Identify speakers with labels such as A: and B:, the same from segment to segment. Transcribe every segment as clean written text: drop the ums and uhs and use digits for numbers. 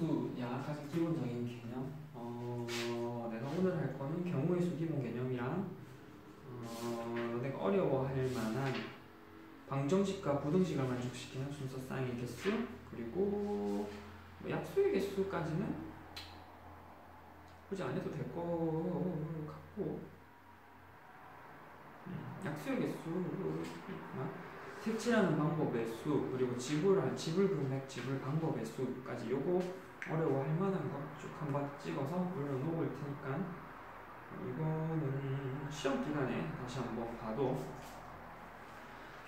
A: 수야 가장 기본적인 개념. 내가 오늘 할 거는 경우의 수 기본 개념이랑 내가 어려워할 만한 방정식과 부등식을 만족시키는 순서 쌍의 개수, 그리고 뭐 약수의 개수까지는 굳이 안 해도 될 거 같고, 약수의 개수, 색칠하는 방법의 수, 그리고 지불 금액, 지불 방법의 수까지 요거 어려워할 만한 거 쭉 한번 찍어서 올려놓을 테니까 이거는 시험 기간에 다시 한번 봐도.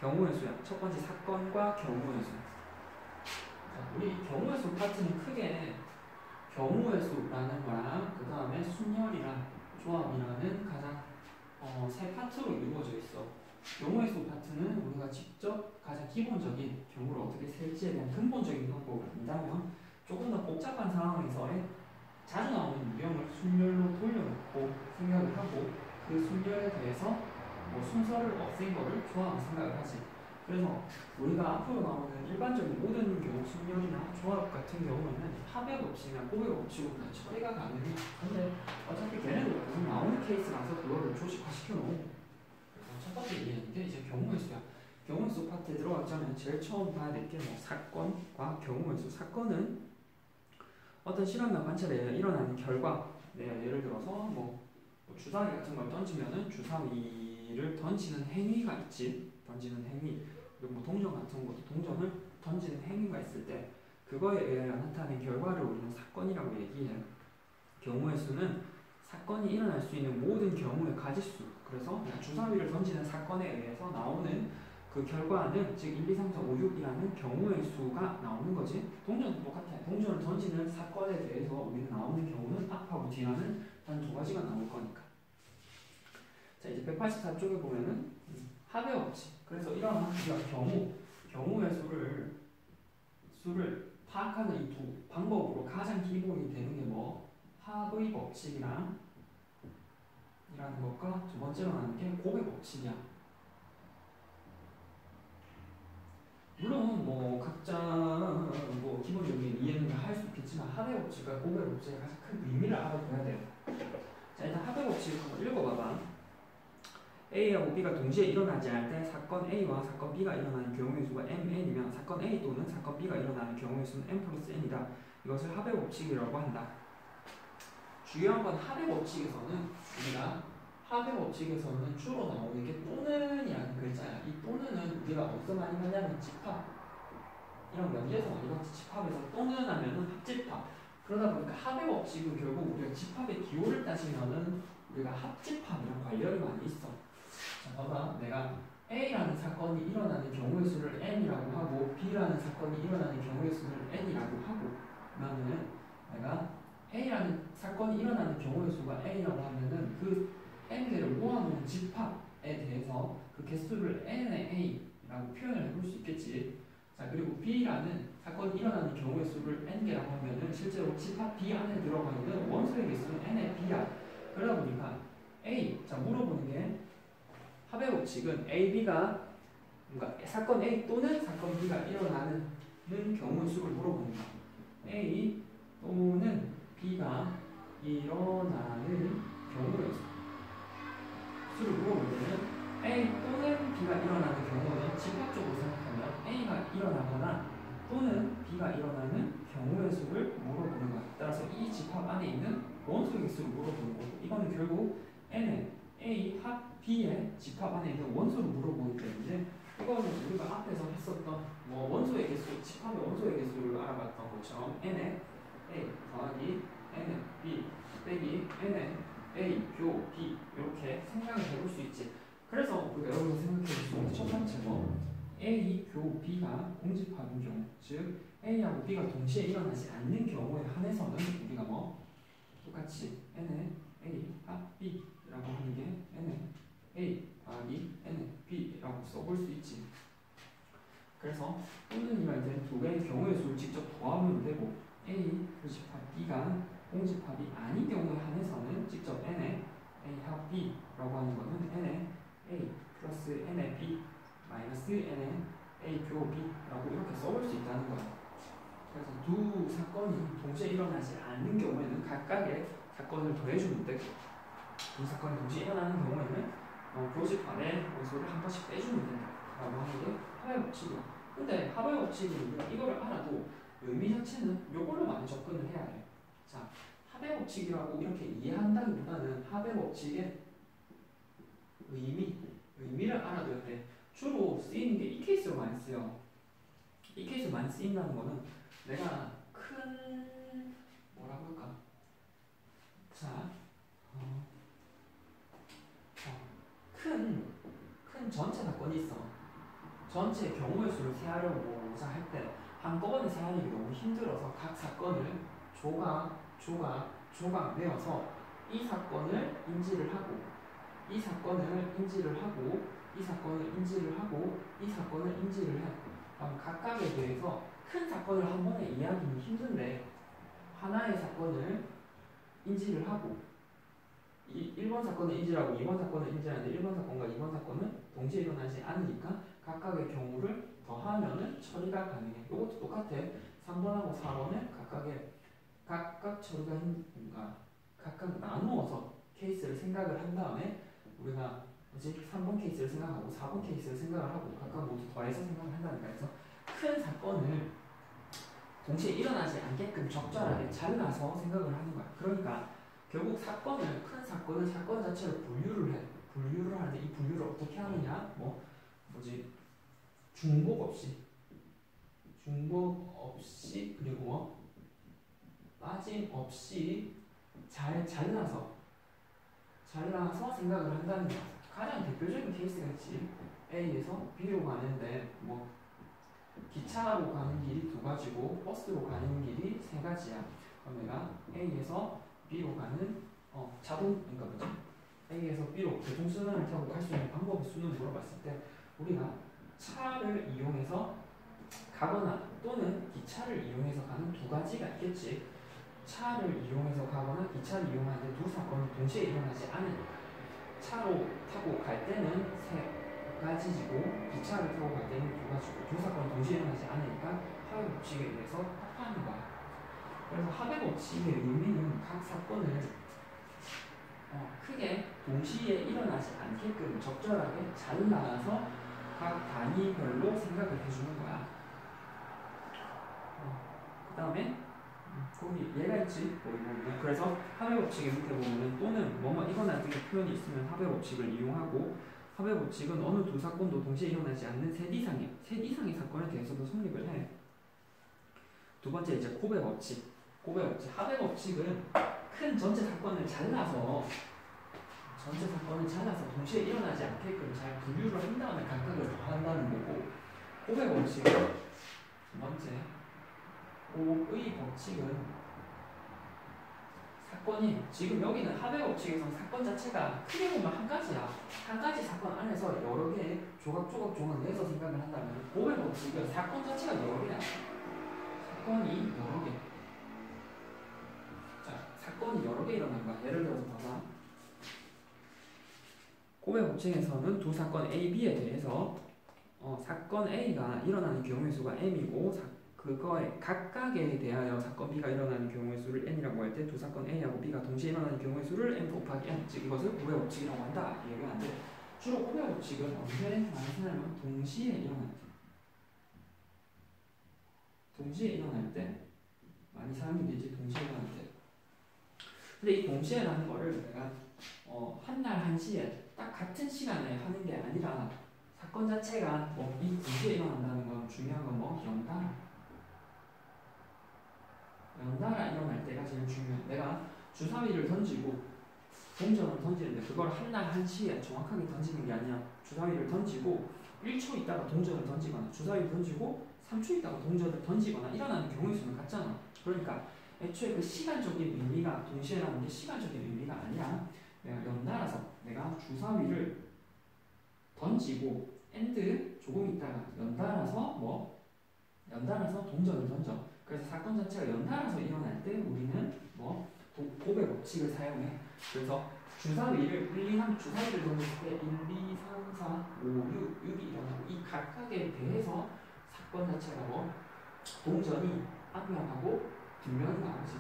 A: 경우의 수야. 첫 번째 사건과 경우의 수. 우리 경우의 수 파트는 크게 경우의 수라는 거랑 그 다음에 순열이랑 조합이라는 가장 세 파트로 이루어져 있어. 경우의 수 파트는 우리가 직접 가장 기본적인 경우를 어떻게 셀지에 대한 근본적인 방법을 안다면 조금 더 복잡한 상황에서의 자주 나오는 유형을 순열로 돌려놓고 생각을 하고 그 순열에 대해서 뭐 순서를 없앤 거를 조합을 생각을 하지. 그래서 우리가 앞으로 나오는 일반적인 모든 경우 순열이나 조합 같은 경우에는 합의 법칙이나 고백 법칙으로 다 처리가 가능해. 근데 어차피 걔네들 계속 나오는 케이스라서 그거를 조직화 시켜놓은. 첫 번째 얘기했는데 이제 경우의 수야. 경우의 수 파트에 들어가자면 제일 처음 봐야 될 게 뭐 사건과 경우의 수. 사건은 어떤 실험이나 관찰에 의해 일어나는 결과. 예를 들어서 뭐 주사위 같은 걸 던지면은 주사위를 던지는 행위가 있지. 던지는 행위. 그리고 뭐 동전 같은 것도 동전을 던지는 행위가 있을 때 그거에 의해 나타나는 결과를 우리는 사건이라고 얘기해. 경우의 수는 사건이 일어날 수 있는 모든 경우의 가지수. 그래서 주사위를 던지는 사건에 의해서 나오는 그 결과는 즉 1, 2, 3, 4, 5, 6이라는 경우의 수가 나오는 거지. 동전도 똑같아. 동전을 던지는 사건에 대해서 우리는 나오는 경우는 앞하고 뒤하는 단 두 가지가 나올 거니까. 자, 이제 184쪽에 보면은 합의 법칙. 그래서 이러한 우리가 경우의 수를 파악하는 이 두 방법으로 가장 기본이 되는 게 뭐 합의 법칙이랑 이라는 것과 두 번째로 하는 게 고백 법칙이야. 물론 뭐 각자 뭐 기본적인 이해는 할 수 있겠지만 합의 법칙과 고백 법칙의 가장 큰 의미를 알아둬야 돼요. 자, 일단 합의 법칙 한번 읽어봐봐. A하고 B가 동시에 일어나지 않을 때 사건 A와 사건 B가 일어나는 경우의 수가 mn이면 사건 A 또는 사건 B가 일어나는 경우의 수는 m 플러스 n이다. 이것을 합의 법칙이라고 한다. 중요한 건 합의 법칙에서는 주로 나오는 게 또는이라는 글자야. 이 또는은 우리가 어디서 많이 만나면 집합 이런 연계에서 많이 봤지. 집합에서 또는 하면은 합집합. 그러다 보니까 합의 법칙은 결국 우리가 집합의 기호를 따지면은 우리가 합집합이랑 관련이 많이 있어. 자, 봐봐. 내가 A라는 사건이 일어나는 경우의 수를 n이라고 하고 B라는 사건이 일어나는 경우의 수를 n이라고 하고 그러면은 내가 A라는 사건이 일어나는 경우의 수가 n이라고 하면은 그 n개를 모아놓은 집합에 대해서 그 개수를 n의 a라고 표현을 해볼 수 있겠지. 자, 그리고 B라는 사건이 일어나는 경우의 수를 n개라고 하면은 실제로 집합 B 안에 들어가 있는 원소의 개수는 n의 b야. 그러다 보니까 자, 물어보는 게 합의 법칙은 A, B가 그러니까 사건 A 또는 사건 B가 일어나는 경우의 수를 물어보는 거야. A 또는 B가 일어나는 경우의 수를 물어볼 때는 A 또는 B가 일어나는 경우는 집합적으로 생각하면 A가 일어나거나 또는 B가 일어나는 경우의 수를 물어보는 거야. 따라서 이 집합 안에 있는 원소의 개수를 물어보는 거고, 이거는 결국 N의 A 합 B의 집합 안에 있는 원소를 물어보기 때문에 이거는 우리가 앞에서 했었던 뭐 원소의 개수, 집합의 원소의 개수를 알아봤던 것처럼 N의 A 더하기 N의 B 빼기 N의 A 교 B 이렇게 생각을 해볼 수 있지. 그래서 우리가 여기서 생각해 볼 수 있는 첫 번째로 A 교 B가 공집합인 경우, 즉 A하고 B가 동시에 일어나지 않는 경우에 한해서는 우리가 뭐 똑같이 N의 A 합 B라고 하는 게 N의 A 더하기 N의 B라고 써볼 수 있지. 그래서 또는이랄 때 두 개의 경우의 수를 직접 더하면 되고 A 집합 B가 공집합이 아닌 경우에 한해서는 직접 N의 A 합 B라고 하는 것은 N의 A 플러스 N의 B 마이너스 N의 A 교 B라고 이렇게 써볼 수 있다는 거야. 그래서 두 사건이 동시에 일어나지 않는 경우에는 각각의 사건을 더해주면 되고 이 사건이 동시에 일어나는 경우에는 교집합의 원소를 한 번씩 빼주면 된다라고 하는 게 합의 법칙이야. 근데 합의 법칙은 우리가 이거를 알아도 의미 자체는 이걸로 많이 접근을 해야 돼. 자, 합의 법칙이라고 이렇게 이해한다기보다는 합의 법칙의 의미를 알아둬야 돼. 주로 쓰이는 게 이 케이스로 많이 쓰여. 이 케이스로 많이 쓰인다는 거는 내가 큰 뭐라고 할까? 자, 큰 전체 사건이 있어. 전체 경우의 수를 세하려고자 할 때 한꺼번에 세하는 게 너무 힘들어서 각 사건을 조각 내어서 이 사건을 인지를 하고 이 사건을 인지를 하고 이 사건을 인지를 하고 이 사건을 인지를 해. 그럼 각각에 대해서 큰 사건을 한 번에 이해하기는 힘든데 하나의 사건을 인지를 하고 1번 사건을 인지하고 2번 사건을 인지하는데 1번 사건과 2번 사건은 동시에 일어나지 않으니까 각각의 경우를 더하면은 처리가 가능해. 이것도 똑같아. 3번하고 4번은 각각 처리가 힘든가 각각 나누어서 케이스를 생각을 한 다음에 우리가 3번 케이스를 생각하고 4번 케이스를 생각을 하고 각각 모두 더해서 생각을 한다니까. 그래서 큰 사건을 동시에 일어나지 않게끔 적절하게 잘라서 생각을 하는 거야. 그러니까 결국 큰 사건은 사건 자체를 분류를 해. 분류를 하는데 이 분류를 어떻게 하느냐? 중복 없이 그리고 빠짐없이 잘 잘라서 생각을 한다는 거야. 가장 대표적인 케이스가 있지. A에서 B로 가는데 기차로 가는 길이 2가지고 버스로 가는 길이 3가지야. 그럼 내가 A에서 B로 가는 A에서 B로 교통수단을 타고 갈 수 있는 방법의 수는 물어봤을 때 우리가 차를 이용해서 가거나 또는 기차를 이용해서 가는 2가지가 있겠지. 차를 이용해서 가거나 기차를 이용하는데 두 사건이 동시에 일어나지 않으니까 차로 타고 갈 때는 3가지이고 기차를 타고 갈 때는 2가지고 두 사건이 동시에 일어나지 않으니까 합의 법칙에 의해서 합하는 거야. 그래서 합의 법칙의 의미는 각 사건을 크게 동시에 일어나지 않게끔 적절하게 잘라서 각 단위별로 생각을 해주는 거야. 그 다음에 거기 얘가 있지. 그래서 합의 법칙의 밑에 보면은 또는 뭐뭐 일어날 때 표현이 있으면 합의 법칙을 이용하고 합의 법칙은 어느 두 사건도 동시에 일어나지 않는 셋 이상의 사건에 대해서도 성립을 해. 두 번째 이제 코베 법칙. 합의 법칙은 큰 전체 사건을 잘라서 동시에 일어나지 않게끔 잘 분류를 한 다음에 각각을 더한다는 거고, 코베 법칙은 두 번째 곱의 법칙은 사건이 지금 여기는 합의 법칙에서 사건 자체가 크게 보면 한 가지야. 한 가지 사건 안에서 여러 개 조각 내서 생각을 한다면 곱의 법칙은 사건 자체가 여러 개야. 사건이 여러 개. 자, 사건이 여러 개 일어난 거야. 예를 들어서 봐봐. 곱의 법칙에서는 두 사건 A, B에 대해서 사건 A가 일어나는 경우의 수가 M이고 그거에 각각에 대하여 사건 B가 일어나는 경우의 수를 N이라고 할 때 두 사건 A하고 B가 동시에 일어나는 경우의 수를 M 곱하기 N, 즉 이것을 곱의 법칙이라고 한다. 이 얘기가 안 돼. 주로 곱의 법칙은 언제 많이 쓰냐면 동시에 일어날 때 많이 사용이 되지. 동시에 일어날 때. 근데 이 동시에라는 거를 내가 한 날 한시에 딱 같은 시간에 하는 게 아니라 사건 자체가 이 동시에 일어난다는 건 중요한 건 연달아 일어날 때가 제일 중요해. 내가 주사위를 던지고 동전을 던지는데 그걸 한 날 한시에 정확하게 던지는 게 아니라 주사위를 던지고 1초 있다가 동전을 던지거나 주사위를 던지고 3초 있다가 동전을 던지거나 일어나는 경우의 수는 같잖아. 그러니까 애초에 그 시간적인 의미가 동시에라는 게 시간적인 의미가 아니라 내가 연달아서 내가 주사위를 던지고 엔드 조금 있다가 연달아서 동전을 던져. 그래서 사건 자체가 연달아서 일어날 때 우리는 곱의 법칙을 사용해. 그래서 주사위를 주사위를 던졌을 때 1, 2, 3, 4, 5, 6이 일어나고 이 각각에 대해서 사건 자체가 동전이 한 명하고 뒷면이 나오지.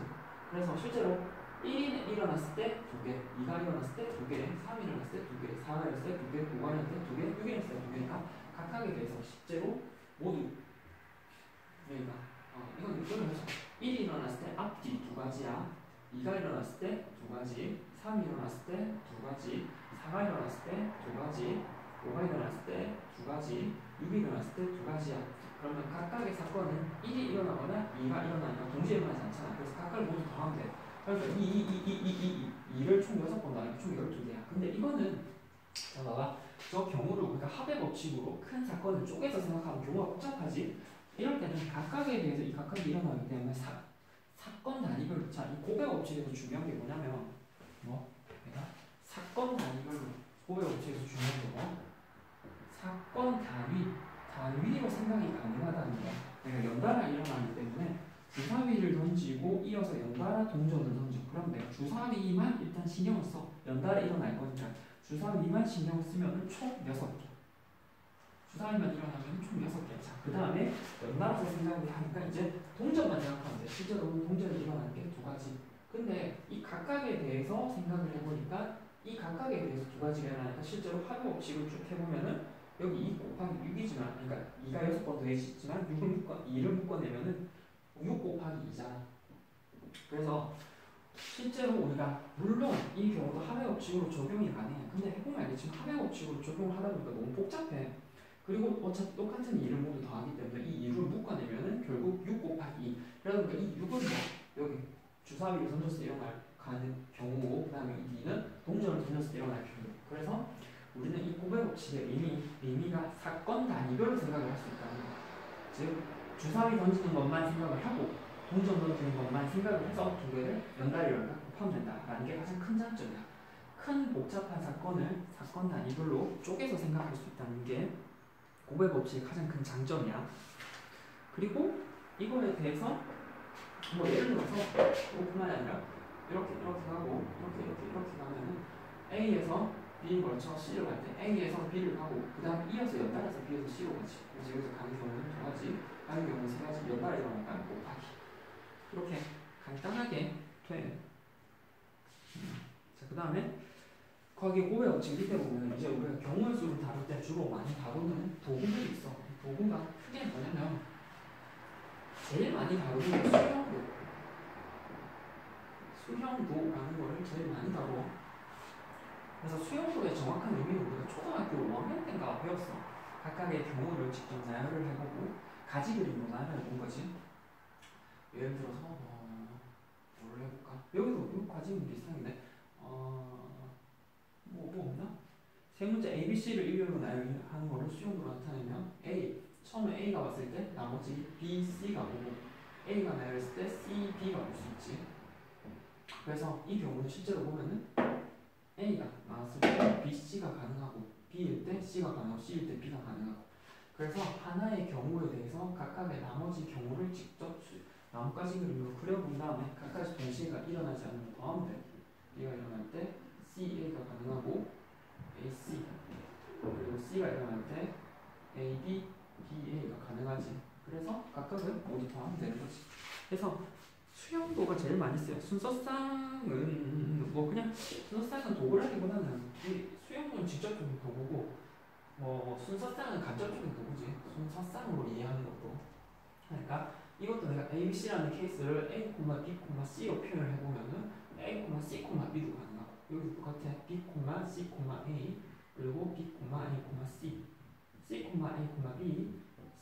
A: 그래서 실제로 1이 일어났을 때 2개, 2가 일어났을 때 2개, 3이 일어났을 때 2개, 4가 일어났을 때 2개, 5가 일어났을 때 2개, 6이 일어났을 때 2개니까 각각에 대해서 실제로 모두 그러니까 이건 하자. 1이 일어났을 때 앞뒤 2가지야. 2가 일어났을 때 2가지, 3이 일어났을 때 2가지, 4가 일어났을 때 2가지, 5가 일어났을 때 2가지, 6이 일어났을 때 2가지야. 그러면 각각의 사건은 1이 일어나거나 2가 일어나니까 동시에 일어나지 않잖아. 그래서 각각을 모두 더하면 돼. 그러니까 2를 총 6번 나니까 총 12개야. 근데 이거는 자 봐봐. 저 경우를 우리가 합의 법칙으로 큰 사건을 쪼개서 생각하면 경우가 복잡하지. 이럴 때는 각각에 대해서 이 각각이 일어나기 때문에 사건 단위별로 자, 이 고백 법칙에서 중요한 게 뭐냐면 내가 사건 단위별로 고백 법칙에서 중요한 게 사건 단위로 생각이 가능하다는 거야. 내가 연달아 일어나기 때문에 주사위를 던지고 이어서 연달아 동전을 던져. 그럼 내가 주사위만 일단 신경을 써. 연달아 일어날 거니까 주사위만 신경을 쓰면 총 6개. 주사위만 일어나면 총 6개. 자, 그 다음에 연달아서 생각을 하니까 이제 동전만 생각하면 돼. 실제로 동전이 일어나는 게 2가지. 근데 이 각각에 대해서 생각을 해보니까 이 각각에 대해서 2가지가 일어나니까 실제로 합의 법칙을 쭉 해보면은 여기 2 곱하기 6이지만 그러니까 2가 6번 더해지지만 2를 묶어내면은 6 곱하기 2잖아. 그래서 실제로 우리가 물론 이 경우도 합의 법칙으로 적용이 가능해. 근데 해보면 알겠지만 합의 법칙으로 적용을 하다 보니까 너무 복잡해. 그리고 어차피 똑같은 2를 모두 더하기 때문에 이 2를 묶어내면은 결국 6 곱하기 2. 그러니까 이 6은 여기 주사위를 던져서 일어날 경우고, 그 다음에 이 2는 동전을 던져서 일어날 경우. 그래서 우리는 이 고백 법칙의 의미가 사건 단위별로 생각을 할 수 있다는 거야. 즉 주사위 던지는 것만 생각을 하고 동전 던지는 것만 생각을 해서 두 개를 연달아 곱하면 된다라는 게 가장 큰 장점이야. 큰 복잡한 사건을 사건 단위별로 쪼개서 생각할 수 있다는 게 고백 법칙의 가장 큰 장점이야. 그리고 이거에 대해서 예를 들어서 이것뿐만 아니라 이렇게 가고 이렇게 가면은 A에서 B인 걸쳐 C로 갈 때 A에서 B를 가고 그 다음에 이어서 연달아서 B에서 C로 가지. 그래서 여기서 가는 경우는 2가지, 가는 경우는 3가지, 연달아 일어나니까 곱하기. 이렇게 간단하게 돼. 자, 그 다음에 거기 고백 법칙 밑에 보면 이제 우리가 경우의 수를 다룰 때 주로 많이 다루는 도구들이 있어. 도구가 크게 뭐냐면 제일 많이 다루는 게 수형도라는 거를 제일 많이 다뤄. 그래서 수형도의 정확한 의미는 우리가 초등학교 5학년 때인가 배웠어. 각각의 경우를 직접 나열을 해보고 가지 그림으로 나열해본 거지. 예를 들어서 뭐를 해볼까? 여기도 과지는 비슷한데 뭐 없나? 세 문제 A, B, C를 일렬로 나열하는 거를 수용도로 나타내면 처음에 A가 왔을 때 나머지 B, C가 오고 A가 나열했을 때 C, B가 올 수 있지. 그래서 이 경우는 실제로 보면은 A가 나왔을 때 B, C가 가능하고 B일 때 C가 가능하고 C일 때 B가 가능하고. 그래서 하나의 경우에 대해서 각각의 나머지 경우를 직접 나뭇가지 그림으로 그려본 다음에 각각의 동시에가 일어나지 않는 거 더하면 돼. B가 일어날 때 CA가 가능하고 AC 그리고 C가 일어날 때 AB, BA가 가능하지. 그래서 각각을 모두 더하면 되는 거지. 그래서 수형도가 제일 많이 써요. 순서쌍은 그냥 순서쌍은 도구라기보다는 이 수형도는 직접적인 도구고 순서쌍은 간접적인 도구지. 순서쌍으로 이해하는 것도. 그러니까 이것도 내가 A, B, C라는 케이스를 A, B, C로 표현을 해보면은 A, C, B도 가능하고 여기 똑같아. B, C, A 그리고 B, A, C C, A,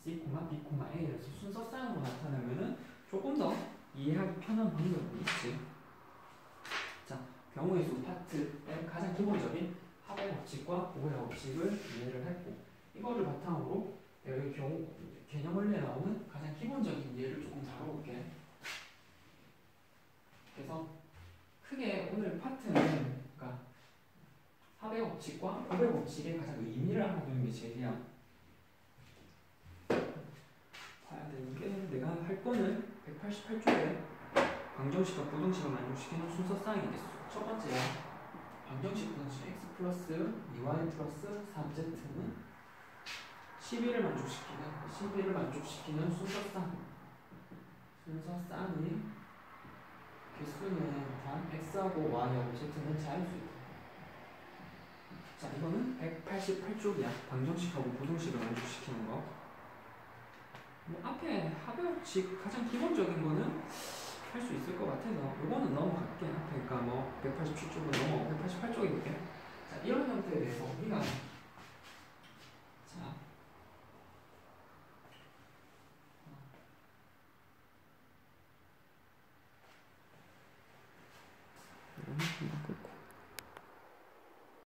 A: B C, B, A 이래서 순서쌍으로 나타내면은 조금 더 이해하기 편한 방법이 있지. 자, 경우의 수 파트의 가장 기본적인 합의 법칙과 고의 법칙을 이해를 했고 이거를 바탕으로 여기 개념 원리에 나오는 가장 기본적인 예를 조금 다뤄볼게. 그래서 크게 오늘 파트는 그러니까 합의 법칙과 고의 법칙의 가장 의미를 알아두는 게 제일이야. 봐야 되는 게 내가 할 거는 188쪽에 방정식과 부등식을 만족시키는 순서쌍이 있어. 첫 번째야. 방정식 부등식 x 플러스 2y 플러스 3z는 11을 만족시키는 순서쌍이 개수는 단 x하고 y하고 z는 자연수이다. 자, 이거는 188쪽이야. 방정식하고 부등식을 완주시키는 거. 뭐 앞에 합의 법칙 가장 기본적인 거는 할 수 있을 것 같아서 이거는 넘어갈게. 그러니까 뭐 187쪽은 넘어가고 188쪽에 볼게. 자, 이런 형태에 대해서 우리가